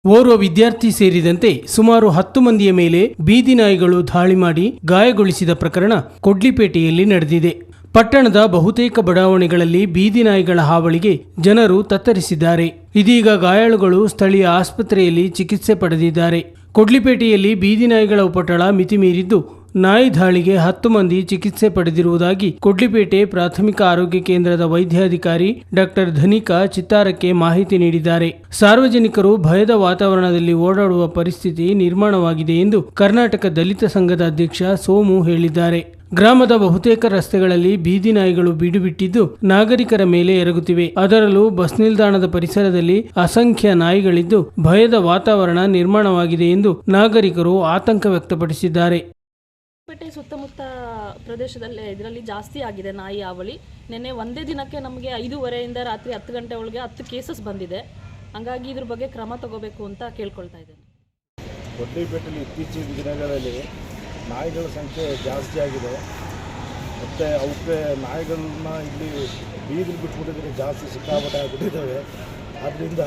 ಓರ್ವ ವಿದ್ಯಾರ್ಥಿ ಸೇರಿದಂತೆ ಸುಮಾರು 10 ಮಂದಿಯ ಮೇಲೆ ಬೀದಿ ನಾಯಿಗಳು ದಾಳಿ ಮಾಡಿ ಗಾಯಗೊಳಿಸಿದ ಪ್ರಕರಣ ಕೊಡ್ಲಿಪೇಟೆಯಲ್ಲಿ ನಡೆದಿದೆ. ಪಟ್ಟಣದ ಬಹುತೇಕ ಬಡಾವಣೆಗಳಲ್ಲಿ ಬೀದಿ ನಾಯಿಗಳ ಹಾವಳಿಗೆ ಜನರು ತತ್ತರಿಸಿದ್ದಾರೆ. ಇದೀಗ ಗಾಯಾಳುಗಳು ಸ್ಥಳೀಯ ಆಸ್ಪತ್ರೆಯಲ್ಲಿ ಚಿಕಿತ್ಸೆ ಪಡೆದಿದ್ದಾರೆ. ಕೊಡ್ಲಿಪೇಟೆಯಲ್ಲಿ ಬೀದಿ ನಾಯಿಗಳ ಉಪಟಳ ಮಿತಿಮೀರಿದ್ದು ನಾಯಿ ದಾಳಿಗೆ 10 ಮಂದಿ ಚಿಕಿತ್ಸೆ ಪಡೆದಿರುವುದಾಗಿ ಕೊಡ್ಲಿಪೇಟೆ ಪ್ರಾಥಮಿಕ ಆರೋಗ್ಯ ಕೇಂದ್ರದ ವೈದ್ಯಾಧಿಕಾರಿ ಡಾಕ್ಟರ್ ಧನಿಕಾ ಚಿತ್ತಾರಕ್ಕೆ ಮಾಹಿತಿ ನೀಡಿದ್ದಾರೆ. ಸಾರ್ವಜನಿಕರು ಭಯದ ವಾತಾವರಣದಲ್ಲಿ ಓಡಾಡುವ ಪರಿಸ್ಥಿತಿ ನಿರ್ಮಾಣವಾಗಿದೆ ಎಂದು ಕರ್ನಾಟಕ ದಲಿತ ಸಂಘದ ಅಧ್ಯಕ್ಷ ಸೋಮು ಹೇಳಿದ್ದಾರೆ. ಗ್ರಾಮದ ಬಹುತೇಕ ರಸ್ತೆಗಳಲ್ಲಿ ಬೀದಿ ನಾಯಿಗಳು ಬೀಡುಬಿಟ್ಟಿದ್ದು ನಾಗರಿಕರ ಮೇಲೆ ಎರಗುತ್ತಿವೆ. ಅದರಲ್ಲೂ ಬಸ್ ನಿಲ್ದಾಣದ ಪರಿಸರದಲ್ಲಿ ಅಸಂಖ್ಯ ನಾಯಿಗಳಿದ್ದು ಭಯದ ವಾತಾವರಣ ನಿರ್ಮಾಣವಾಗಿದೆ ಎಂದು ನಾಗರಿಕರು ಆತಂಕ ವ್ಯಕ್ತಪಡಿಸಿದ್ದಾರೆ. ಪೇಟೆ ಸುತ್ತಮುತ್ತ ಪ್ರದೇಶದಲ್ಲೇ ಇದರಲ್ಲಿ ಜಾಸ್ತಿ ಆಗಿದೆ ನಾಯಿ ಹಾವಳಿ. ನಿನ್ನೆ ಒಂದೇ ದಿನಕ್ಕೆ ನಮಗೆ 5:30 ರಾತ್ರಿ 10 ಗಂಟೆ ಒಳಗೆ 10 ಕೇಸಸ್ ಬಂದಿದೆ. ಹಂಗಾಗಿ ಇದ್ರ ಬಗ್ಗೆ ಕ್ರಮ ತಗೋಬೇಕು ಅಂತ ಕೇಳ್ಕೊಳ್ತಾ ಇದ್ದೇನೆ. ಕೊಡ್ಲಿಪೇಟೆಯಲ್ಲಿ ಇತ್ತೀಚಿನ ದಿನಗಳಲ್ಲಿ ನಾಯಿಗಳ ಸಂಖ್ಯೆ ಜಾಸ್ತಿ ಆಗಿದೆ. ಮತ್ತು ಅವಕ್ಕೆ ನಾಯಿಗಳನ್ನ ಇಲ್ಲಿ ಬೀದಿಲಿ ಬಿಟ್ಬಿಟ್ಟಿದ್ರೆ ಜಾಸ್ತಿ ಸಿಕ್ಕಾಪಟ್ಟೆ ಆಗಿಬಿಟ್ಟಿದ್ದಾವೆ. ಆದ್ದರಿಂದ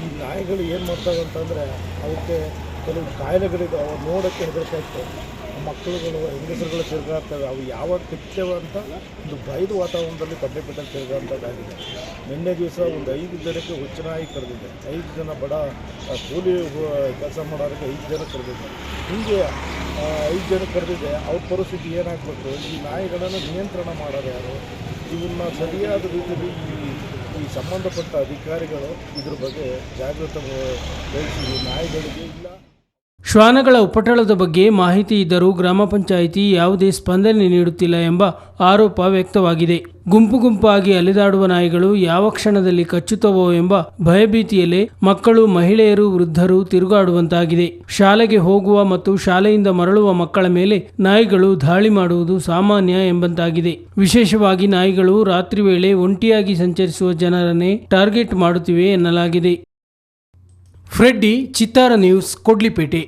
ಈ ನಾಯಿಗಳು ಏನು ಮಾಡ್ತವೆ ಅಂತಂದರೆ ಅವಕ್ಕೆ ಕೆಲವು ಕಾಯಿಲೆಗಳಿದೆ, ಅವು ನೋಡೋಕ್ಕೆ ಹೆದರಿಕೆ. ಮಕ್ಕಳುಗಳು ಹೆಂಗಸರುಗಳು ತಿರುಗಾಡ್ತವೆ. ಅವು ಯಾವಾಗ ತಿಕ್ತೇವೆ ಅಂತ ಒಂದು ಭಯದ ವಾತಾವರಣದಲ್ಲಿ ಕೊಡ್ಲಿಪೇಟೆಯಲ್ಲಿ ತಿರುಗಾಡ್ತದಾಗಿದೆ. ನಿನ್ನೆ ದಿವಸ ಒಂದು 5 ಜನಕ್ಕೆ ಹುಚ್ಚು ನಾಯಿ ಕರೆದಿದೆ. 5 ಜನ ಬಡ ಕೂಲಿ ಕೆಲಸ ಮಾಡೋರಿಗೆ 5 ಜನ ಕರೆದಿದೆ. ಹೀಗೆ 5 ಜನ ಕರೆದಿದೆ. ಅವ್ರ ಪರಿಸ್ಥಿತಿ ಏನಾಗಬೇಕು? ಈ ನಾಯಿಗಳನ್ನು ನಿಯಂತ್ರಣ ಮಾಡೋರು ಯಾರು? ಇವನ್ನ ಸರಿಯಾದ ರೀತಿಯಲ್ಲಿ ಈ ಸಂಬಂಧಪಟ್ಟ ಅಧಿಕಾರಿಗಳು ಇದ್ರ ಬಗ್ಗೆ ಜಾಗೃತಿ ವಹಿಸಿ ಈ ನಾಯಿಗಳಿಗೆ ಇಲ್ಲ. ಶ್ವಾನಗಳ ಉಪಟಳದ ಬಗ್ಗೆ ಮಾಹಿತಿ ಇದ್ದರೂ ಗ್ರಾಮ ಪಂಚಾಯಿತಿ ಯಾವುದೇ ಸ್ಪಂದನೆ ನೀಡುತ್ತಿಲ್ಲ ಎಂಬ ಆರೋಪ ವ್ಯಕ್ತವಾಗಿದೆ. ಗುಂಪು ಗುಂಪಾಗಿ ಅಲೆದಾಡುವ ನಾಯಿಗಳು ಯಾವ ಕ್ಷಣದಲ್ಲಿ ಕಚ್ಚುತ್ತವೋ ಎಂಬ ಭಯಭೀತಿಯಲ್ಲೇ ಮಕ್ಕಳು, ಮಹಿಳೆಯರು, ವೃದ್ಧರು ತಿರುಗಾಡುವಂತಾಗಿದೆ. ಶಾಲೆಗೆ ಹೋಗುವ ಮತ್ತು ಶಾಲೆಯಿಂದ ಮರಳುವ ಮಕ್ಕಳ ಮೇಲೆ ನಾಯಿಗಳು ದಾಳಿ ಮಾಡುವುದು ಸಾಮಾನ್ಯ ಎಂಬಂತಾಗಿದೆ. ವಿಶೇಷವಾಗಿ ನಾಯಿಗಳು ರಾತ್ರಿ ವೇಳೆ ಒಂಟಿಯಾಗಿ ಸಂಚರಿಸುವ ಜನರನ್ನೇ ಟಾರ್ಗೆಟ್ ಮಾಡುತ್ತಿವೆ ಎನ್ನಲಾಗಿದೆ. ಫ್ರೆಡ್ಡಿ, ಚಿತ್ತಾರ ನ್ಯೂಸ್, ಕೊಡ್ಲಿಪೇಟೆ.